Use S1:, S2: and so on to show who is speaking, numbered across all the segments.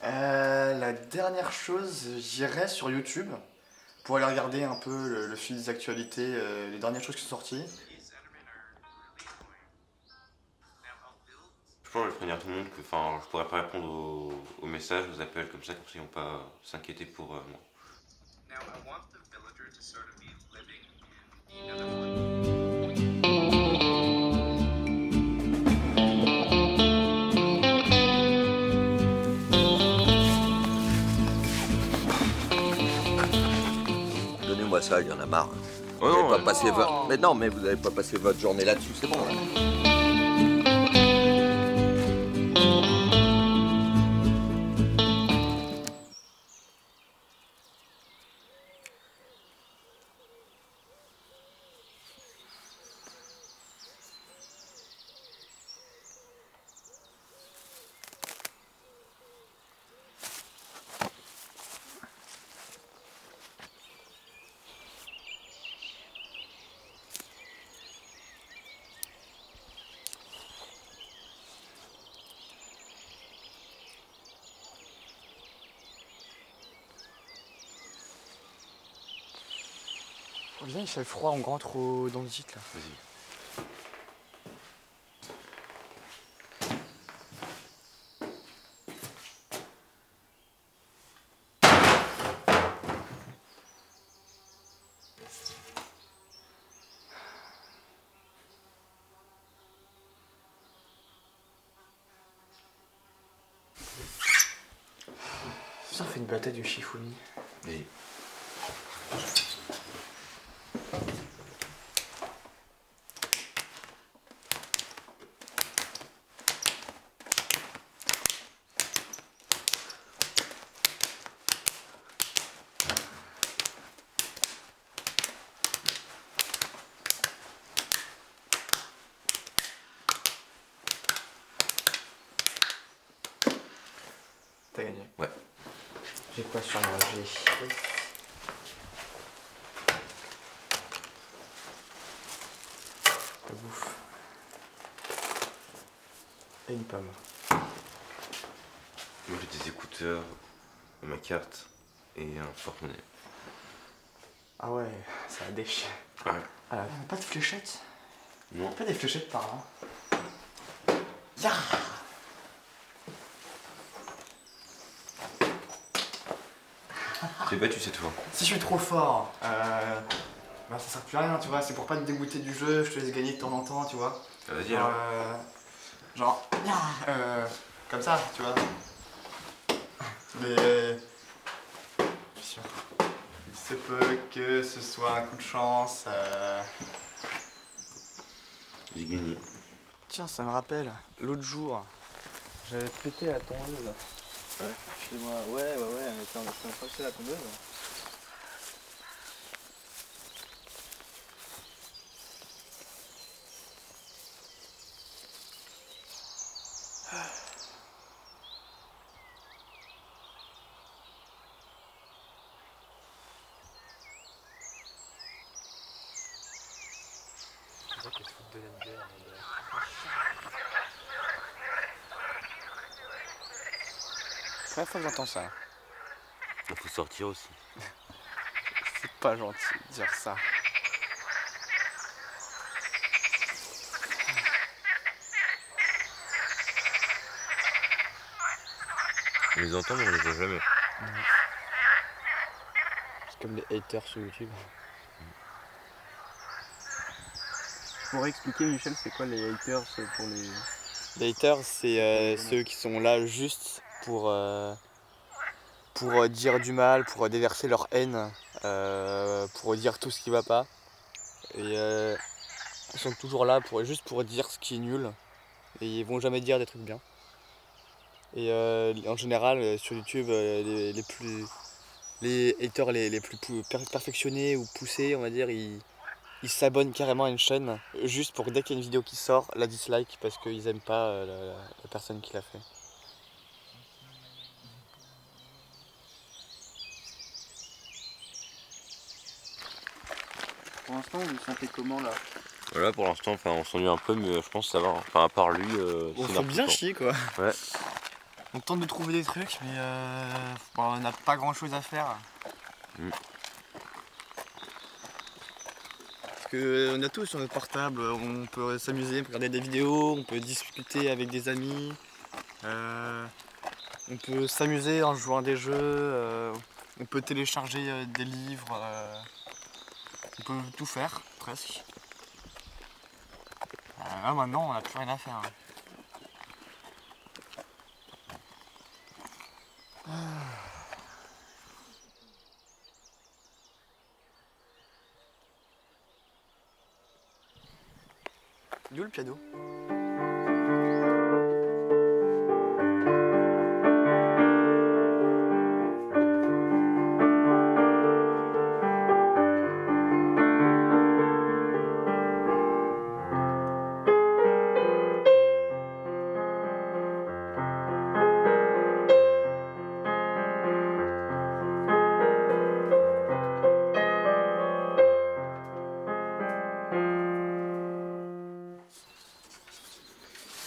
S1: La dernière chose, j'irai sur YouTube pour aller regarder un peu le fil des actualités, les dernières choses qui sont sorties.
S2: Je pense que je vais prévenir tout le monde que je pourrais pas répondre aux messages, aux appels comme ça ils vont pas s'inquiéter pour moi.
S3: Donnez-moi ça, il y en a marre.
S2: Oh
S3: Vous
S2: non,
S3: avez pas passé Mais non, mais vous n'avez pas passé votre journée là-dessus, c'est bon. Là.
S1: Oh, viens, il fait froid, on rentre dans le gîte là.
S2: Vas-y.
S1: Ça fait une bataille du Shifumi.
S2: Vas-y.
S1: T'as gagné.
S2: Ouais.
S1: J'ai quoi sur moi? J'ai la bouffe. Et une pomme.
S2: Moi j'ai des écouteurs, ma carte et un porte-monnaie.
S1: Ah ouais, ça a déchiré.
S2: Ouais.
S1: Ah, pas de fléchettes?
S2: Non.
S1: Pas des fléchettes par là. Ya.
S2: Tu t'es battu cette fois.
S1: Si je suis trop fort, bah ça sert plus à rien, tu vois, c'est pour pas te dégoûter du jeu, je te laisse gagner de temps en temps, tu vois.
S2: Vas-y alors.
S1: Genre, comme ça, tu vois. Mais je suis sûr. Il se peut que ce soit un coup de chance.
S2: J'ai gagné.
S1: Tiens, ça me rappelle, l'autre jour, j'avais pété la tondeuse.
S4: Ouais, chez moi, ouais, mais on a passé la tondeuse.
S1: Première fois que j'entends ça.
S2: Il faut sortir aussi.
S1: C'est pas gentil de dire ça.
S2: On les entend mais on les voit jamais.
S1: C'est comme les haters sur YouTube.
S4: Tu pourrais expliquer, Michel, c'est quoi les haters pour les...
S1: Les haters, c'est ceux qui sont là juste pour dire du mal, pour déverser leur haine, pour dire tout ce qui va pas. Et ils sont toujours là juste pour dire ce qui est nul. Et ils vont jamais dire des trucs bien. Et en général, sur YouTube, les haters les plus perfectionnés ou poussés, on va dire, ils s'abonnent carrément à une chaîne juste pour que dès qu'il y a une vidéo qui sort, la dislike parce qu'ils aiment pas la personne qui l'a fait.
S4: Pour l'instant, vous vous sentez comment là?
S2: Voilà, pour l'instant, on s'ennuie un peu, mais je pense que ça va. Enfin, à part lui,
S1: On
S2: c'est
S1: fait bien
S2: n'importe
S1: chier quoi.
S2: quoi. Ouais.
S1: On tente de trouver des trucs, mais bon, on n'a pas grand chose à faire. Parce qu'on a tout sur notre portable, on peut s'amuser, on peut regarder des vidéos, on peut discuter avec des amis, on peut s'amuser en jouant à des jeux, on peut télécharger des livres, on peut tout faire, presque. Là maintenant on n'a plus rien à faire. D'où le piano?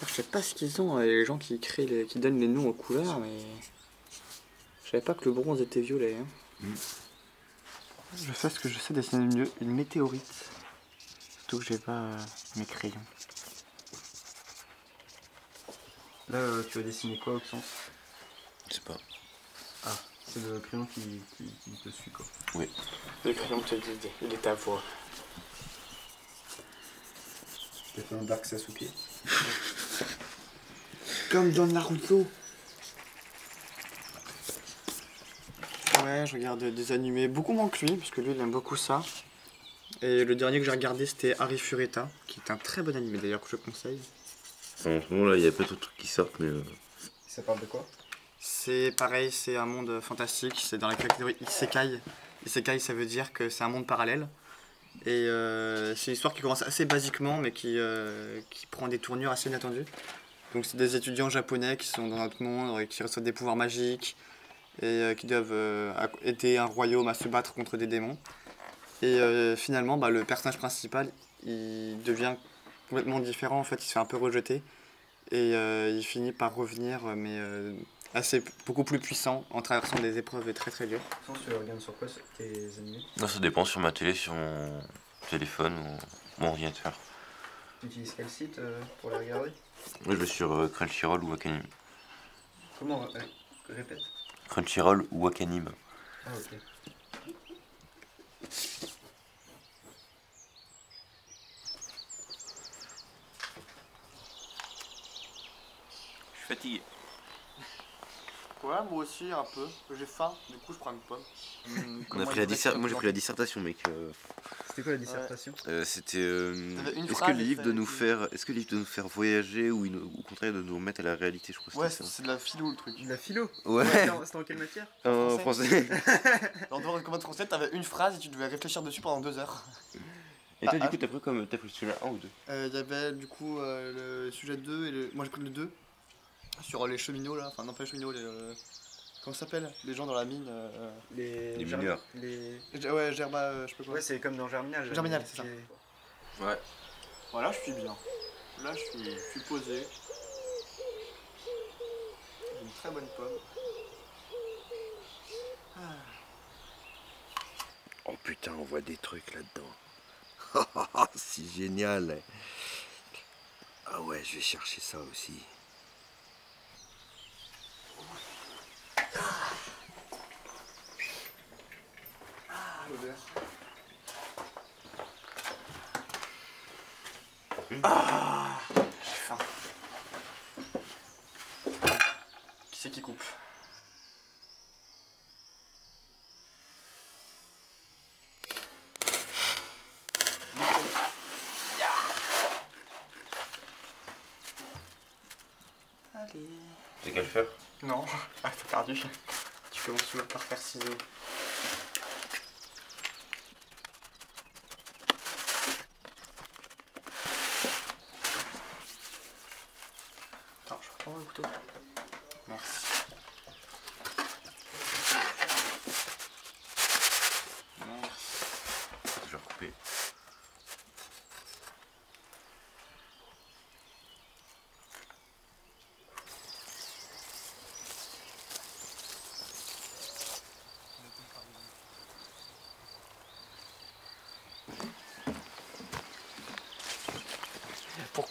S1: Je sais pas ce qu'ils ont, les gens qui créent, qui donnent les noms aux couleurs, mais je savais pas que le bronze était violet. Hein. Je fais ce que je sais dessiner une météorite. Surtout que j'ai pas mes crayons.
S4: Là, tu vas dessiner quoi, Oxens?
S2: Je sais pas.
S4: Ah, c'est le crayon qui te suit, quoi.
S2: Oui.
S1: Le crayon te guide, il est à voix.
S4: T'as fait un Dark Sasuke.
S1: Comme dans Naruto. Ouais, je regarde des animés, beaucoup moins que lui, parce que lui il aime beaucoup ça. Et le dernier que j'ai regardé c'était Harry Fureta, qui est un très bon animé d'ailleurs que je conseille.
S2: Enfin, en ce moment là, il y a pas d'autres trucs qui sortent, mais.
S4: Ça parle de quoi?
S1: C'est pareil, c'est un monde fantastique, c'est dans la catégorie Isekai. Isekai ça veut dire que c'est un monde parallèle. Et c'est une histoire qui commence assez basiquement mais qui prend des tournures assez inattendues. Donc c'est des étudiants japonais qui sont dans notre monde et qui reçoivent des pouvoirs magiques et qui doivent aider un royaume à se battre contre des démons. Et finalement le personnage principal il devient complètement différent, en fait il se fait un peu rejeter et il finit par revenir mais beaucoup plus puissant en traversant des épreuves très très dures.
S4: Oxens, tu regardes sur quoi tes animés?
S2: Non, ça dépend sur ma télé, sur mon téléphone ou mon ordinateur.
S4: Tu utilises quel site pour les regarder?
S2: Moi je vais sur Crunchyroll ou Wakanim.
S4: Comment? Répète.
S2: Crunchyroll ou Wakanim.
S4: Ah, ok.
S2: Je suis fatigué.
S1: Ouais, moi aussi un peu. J'ai faim, du coup je prends une pomme.
S2: On a pris Moi j'ai pris la dissertation, mec.
S4: C'était quoi la dissertation?
S2: C'était.
S1: une
S2: Est-ce que
S1: phrase,
S2: le livre
S1: et
S2: de
S1: ça-
S2: nous faire, est-ce que le livre de nous faire voyager ou au contraire de nous remettre à la réalité, je crois que
S1: Ouais,
S2: c'était ça.
S1: c'est de la philo le truc.
S4: De la philo?
S2: Ouais.
S4: C'était en quelle matière?
S2: En français.
S1: Dans le commande français, t'avais une phrase et tu devais réfléchir dessus pendant 2 heures.
S2: Et toi, du coup, t'as pris celui-là 1 ou 2?
S1: Il y avait du coup le sujet 2 et moi j'ai pris le 2 sur les cheminots là, enfin non pas les cheminots, comment ça s'appelle? Les gens dans la mine.
S2: Les mineurs.
S1: Ouais, Germa, je sais pas quoi.
S4: Ouais, c'est comme dans Germinal.
S1: Germinal, c'est ça.
S2: Ouais.
S1: Voilà, je suis bien. Là, je suis posé. J'ai une très bonne pomme.
S3: Oh putain, on voit des trucs là-dedans. C'est génial. Ah ouais, je vais chercher ça aussi.
S1: L'odeur. J'ai faim. Qui c'est qui coupe? Allez.
S2: C'est qu'à le faire.
S1: Non, ah, t'as perdu. Tu commences toujours par faire ciseaux. Attends, je reprends le couteau. Merci. Merci.
S2: Je vais recouper.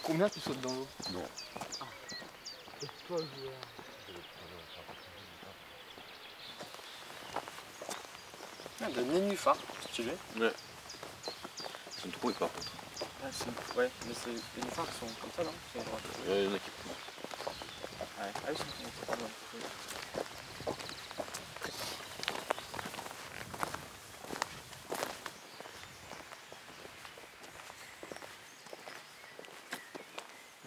S1: Combien tu sautes dans l'eau?
S2: Non.
S1: Toi, de nénuphar, stylé.
S2: Ouais. C'est une trouée par contre.
S1: Ah, ouais, mais c'est les nénuphars qui sont comme ça, non?
S2: Il y en a qui.
S1: Ouais, ah, ils sont pas mal.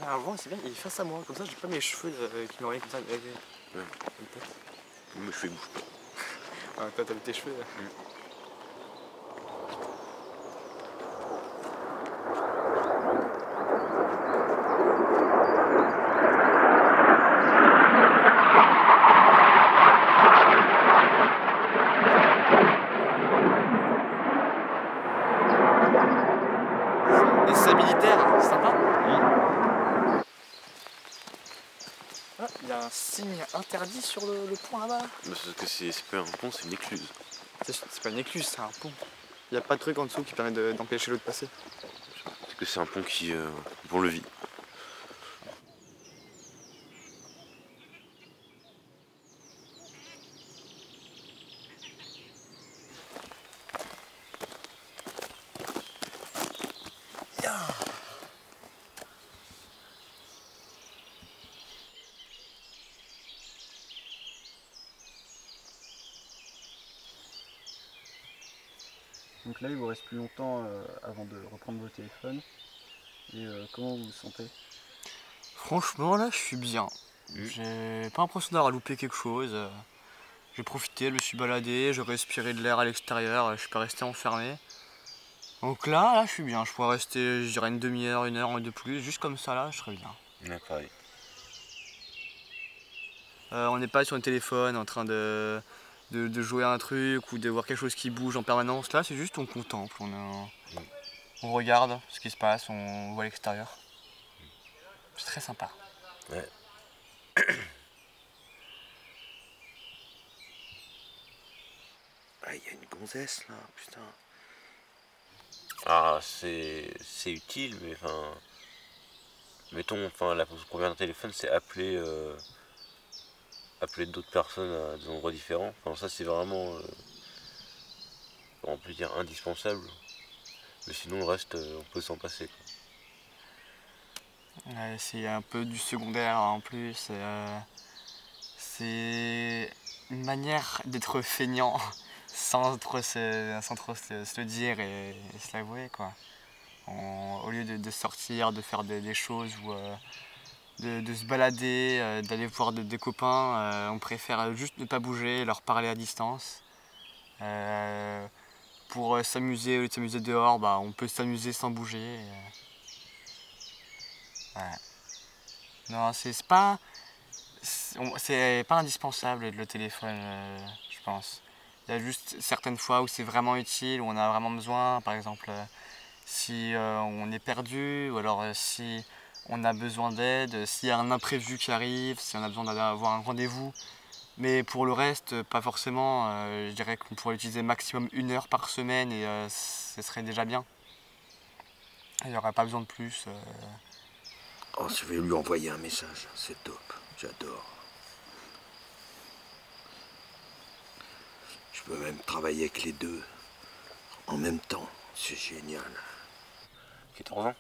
S1: Avant, c'est bien, il est face à moi, comme ça j'ai pas mes cheveux qui m'envoient comme ça.
S2: Ouais. Mes cheveux bougent pas.
S1: Ah, toi t'as tes cheveux là. Et c'est militaire, c'est sympa. Ah, il y a un signe interdit sur le pont là-bas.
S2: Mais c'est que c'est pas un pont, c'est une écluse.
S1: C'est pas une écluse, c'est un pont. Il n'y a pas de truc en dessous qui permet d'empêcher l'eau de passer.
S2: C'est que c'est un pont qui pour le vit.
S4: Donc là, il vous reste plus longtemps avant de reprendre vos téléphones. Et comment vous vous sentez?
S1: Franchement là je suis bien. J'ai pas l'impression d'avoir loupé quelque chose. J'ai profité, je me suis baladé, j'ai respiré de l'air à l'extérieur, je suis pas resté enfermé. Donc là je suis bien, je pourrais rester je dirais une demi-heure, une heure de plus, juste comme ça là je serais bien.
S2: Ouais, pareil.
S1: On n'est pas sur le téléphone en train de jouer à un truc ou de voir quelque chose qui bouge en permanence. Là c'est juste on contemple, on regarde ce qui se passe, on voit l'extérieur. C'est très sympa.
S2: Ouais.
S3: Ah, il y a une gonzesse là, putain.
S2: Ah, c'est utile, mais enfin. Mettons, enfin, la façon qu'on vient d'un téléphone, c'est appeler d'autres personnes à des endroits différents. Enfin, ça, c'est vraiment, on peut dire, indispensable. Mais sinon, le reste, on peut s'en passer, quoi.
S1: Ouais, c'est un peu du secondaire en plus. C'est une manière d'être feignant sans trop se le dire et se l'avouer quoi. Au lieu de sortir, de faire des choses ou de se balader, d'aller voir des copains, on préfère juste ne pas bouger, leur parler à distance. Pour s'amuser, au lieu de s'amuser dehors, bah, on peut s'amuser sans bouger. Ouais. Non, c'est pas indispensable le téléphone, je pense. Il y a juste certaines fois où c'est vraiment utile, où on a vraiment besoin, par exemple si on est perdu, ou alors si on a besoin d'aide, s'il y a un imprévu qui arrive, si on a besoin d'avoir un rendez-vous. Mais pour le reste, pas forcément. Je dirais qu'on pourrait l'utiliser maximum 1 heure par semaine et ce serait déjà bien. Il n'y aurait pas besoin de plus.
S3: Oh, je vais lui envoyer un message, c'est top, j'adore. Je peux même travailler avec les deux en même temps, c'est génial.
S2: 14 ans.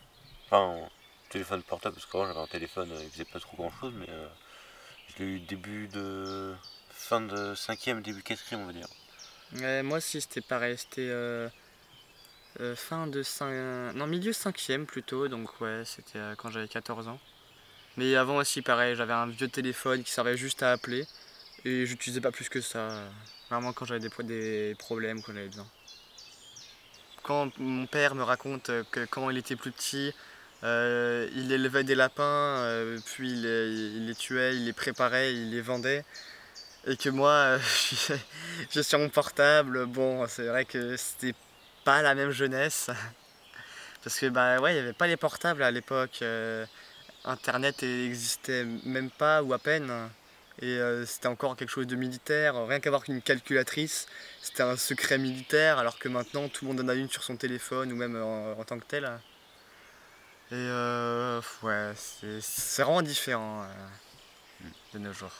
S2: Enfin, téléphone portable, parce qu'avant j'avais un téléphone, il faisait pas trop grand chose, mais je l'ai eu fin de 5e, début 4e, on va dire.
S1: Moi aussi c'était pareil, c'était milieu 5e plutôt, donc ouais, c'était quand j'avais 14 ans. Mais avant aussi pareil, j'avais un vieux téléphone qui servait juste à appeler et j'utilisais pas plus que ça, vraiment quand j'avais des problèmes, quand j'avais besoin. Quand mon père me raconte comment il était plus petit, il élevait des lapins, puis il les tuait, il les préparait, il les vendait. Et que moi, je suis sur mon portable, bon, c'est vrai que c'était pas la même jeunesse. Parce que bah ouais, il n'y avait pas les portables à l'époque. Internet n'existait même pas ou à peine. Et c'était encore quelque chose de militaire. Rien qu'avoir une calculatrice, c'était un secret militaire, alors que maintenant tout le monde en a une sur son téléphone ou même en tant que tel. Et ouais, c'est vraiment différent de nos jours.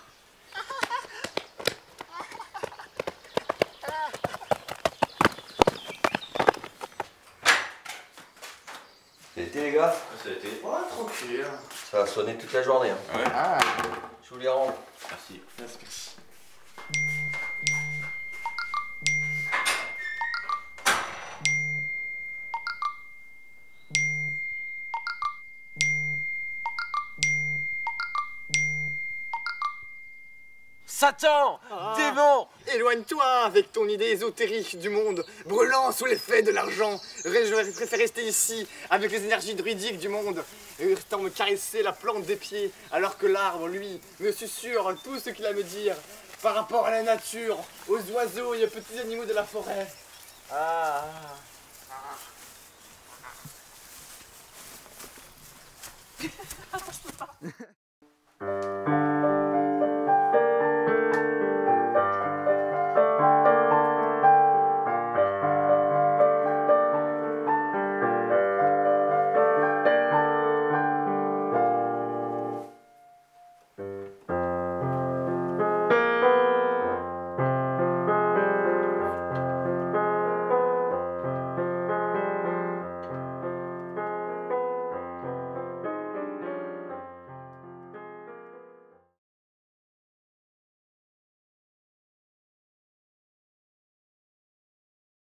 S3: Ça a été les gars?
S2: Ça a été.
S1: Ouais, tranquille.
S3: Ça va sonner toute la journée. Hein.
S2: Ouais.
S1: Ah,
S3: Je vous les rends.
S2: Merci.
S1: merci.
S2: Satan! Démon!
S1: Éloigne-toi avec ton idée ésotérique du monde, brûlant sous l'effet de l'argent. Je préfère rester ici avec les énergies druidiques du monde, restant me caresser la plante des pieds, alors que l'arbre, lui, me susurre tout ce qu'il a à me dire par rapport à la nature, aux oiseaux et aux petits animaux de la forêt. Ah.